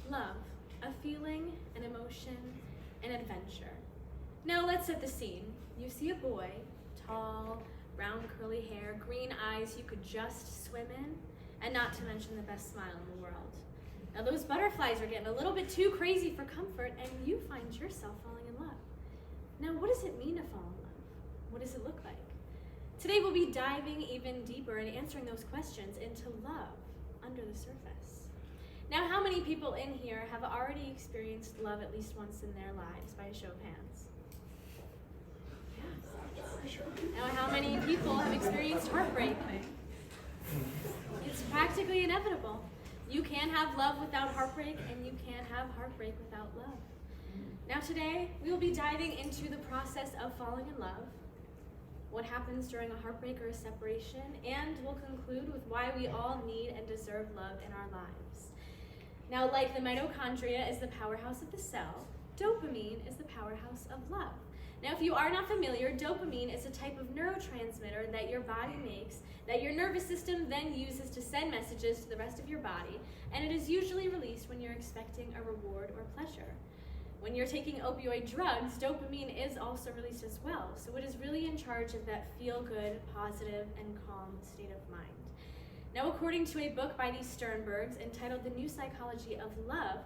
Love, a feeling, an emotion, an adventure. Now let's set the scene. You see a boy, tall, brown curly hair, green eyes you could just swim in, and not to mention the best smile in the world. Now those butterflies are getting a little bit too crazy for comfort, and you find yourself falling in love. Now what does it mean to fall in love? What does it look like? Today we'll be diving even deeper and answering those questions into love under the surface. Now how many people in here have already experienced love at least once in their lives by a show of hands? Yes. Now how many people have experienced heartbreak? It's practically inevitable. You can't have love without heartbreak, and you can't have heartbreak without love. Now today, we will be diving into the process of falling in love, what happens during a heartbreak or a separation, and we'll conclude with why we all need and deserve love in our lives. Now, like the mitochondria is the powerhouse of the cell, dopamine is the powerhouse of love. Now, if you are not familiar, dopamine is a type of neurotransmitter that your body makes, that your nervous system then uses to send messages to the rest of your body, and it is usually released when you're expecting a reward or pleasure. When you're taking opioid drugs, dopamine is also released as well, so it is really in charge of that feel-good, positive, and calm state of mind. Now, according to a book by the Sternbergs entitled The New Psychology of Love,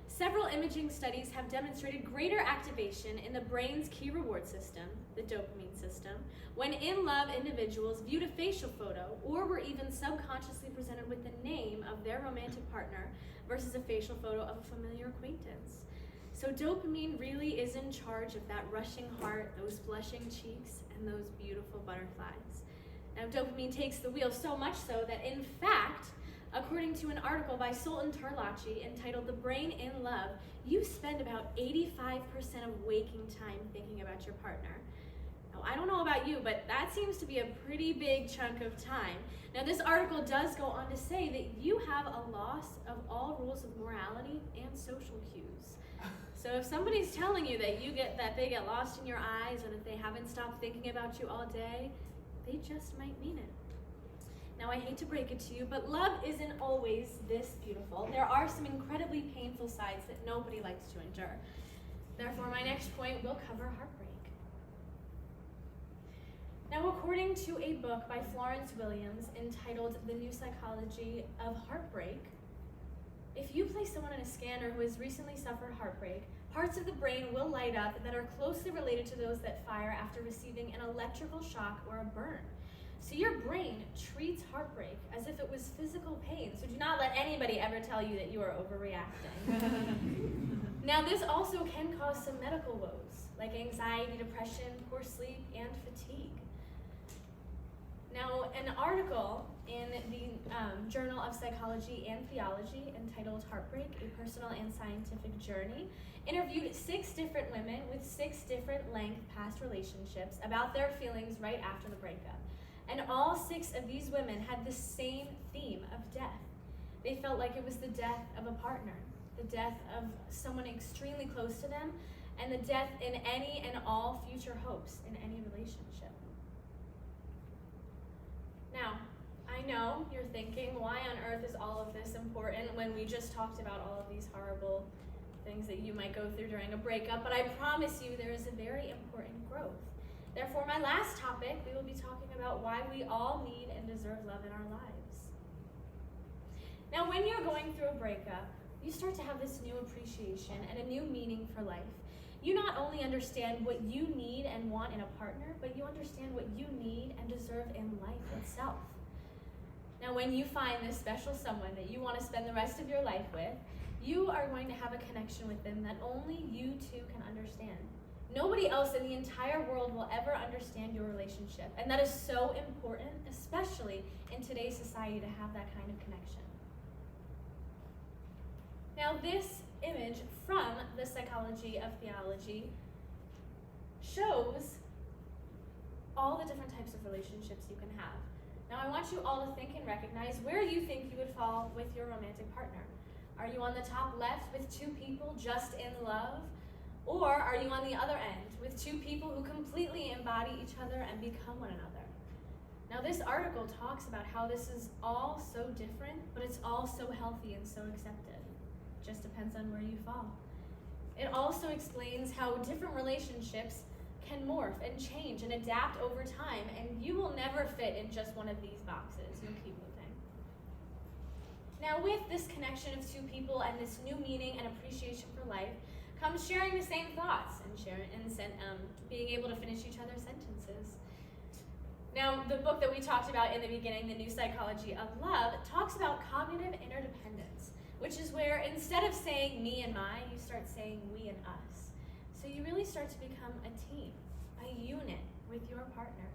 several imaging studies have demonstrated greater activation in the brain's key reward system, the dopamine system, when in love individuals viewed a facial photo or were even subconsciously presented with the name of their romantic partner versus a facial photo of a familiar acquaintance. So dopamine really is in charge of that rushing heart, those blushing cheeks, and those beautiful butterflies. Now, dopamine takes the wheel so much so that, in fact, according to an article by Sultan Tarlachi entitled The Brain in Love, you spend about 85% of waking time thinking about your partner. Now, I don't know about you, but that seems to be a pretty big chunk of time. Now, this article does go on to say that you have a loss of all rules of morality and social cues. So if somebody's telling you that they get lost in your eyes or that they haven't stopped thinking about you all day, they just might mean it. Now, I hate to break it to you, but love isn't always this beautiful. There are some incredibly painful sides that nobody likes to endure. Therefore, my next point will cover heartbreak. Now, according to a book by Florence Williams entitled The New Psychology of Heartbreak, if you place someone in a scanner who has recently suffered heartbreak, parts of the brain will light up that are closely related to those that fire after receiving an electrical shock or a burn. So your brain treats heartbreak as if it was physical pain. So do not let anybody ever tell you that you are overreacting. Now, this also can cause some medical woes, like anxiety, depression, poor sleep, and fatigue. Now, an article in the Journal of Psychology and Theology entitled Heartbreak, A Personal and Scientific Journey, interviewed 6 different women with 6 different length past relationships about their feelings right after the breakup. And all 6 of these women had the same theme of death. They felt like it was the death of a partner, the death of someone extremely close to them, and the death in any and all future hopes in any relationship. Now, I know you're thinking, why on earth is all of this important when we just talked about all of these horrible things that you might go through during a breakup? But I promise you there is a very important growth. Therefore, my last topic, we will be talking about why we all need and deserve love in our lives. Now, when you're going through a breakup, you start to have this new appreciation and a new meaning for life. You not only understand what you need and want in a partner, but you understand what you need and deserve in life itself. Now, when you find this special someone that you want to spend the rest of your life with, you are going to have a connection with them that only you two can understand. Nobody else in the entire world will ever understand your relationship, and that is so important, especially in today's society, to have that kind of connection. Now, this image from the Psychology of Theology shows all the different types of relationships you can have. Now, I want you all to think and recognize where you think you would fall with your romantic partner. Are you on the top left with 2 people just in love? Or are you on the other end with 2 people who completely embody each other and become one another? Now, this article talks about how this is all so different, but it's all so healthy and so accepted. just depends on where you fall. It also explains how different relationships can morph and change and adapt over time, and you will never fit in just one of these boxes. You'll keep moving. Now, with this connection of two people and this new meaning and appreciation for life comes sharing the same thoughts and being able to finish each other's sentences. Now, the book that we talked about in the beginning, The New Psychology of Love, talks about cognitive interdependence, which is where instead of saying me and my, you start saying we and us. So you really start to become a team, a unit with your partner.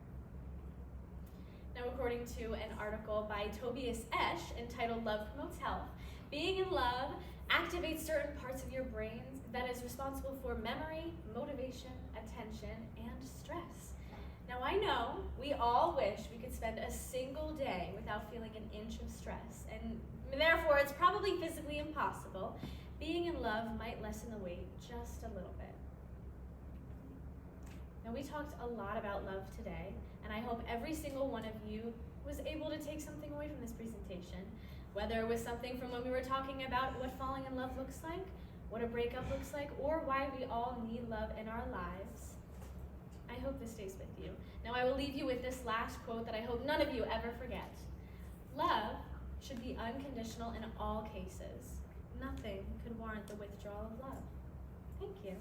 Now, according to an article by Tobias Esch entitled Love Promotes Health, being in love activates certain parts of your brain that is responsible for memory, motivation, attention, and stress. Now, I know we all wish we could spend a single day without feeling an inch of stress, and therefore it's probably physically impossible. Being in love might lessen the weight just a little bit. Now, we talked a lot about love today, and I hope every single one of you was able to take something away from this presentation, whether it was something from when we were talking about what falling in love looks like, what a breakup looks like, or why we all need love in our lives. I hope this stays with you. Now, I will leave you with this last quote that I hope none of you ever forget. Love should be unconditional in all cases. Nothing could warrant the withdrawal of love. Thank you.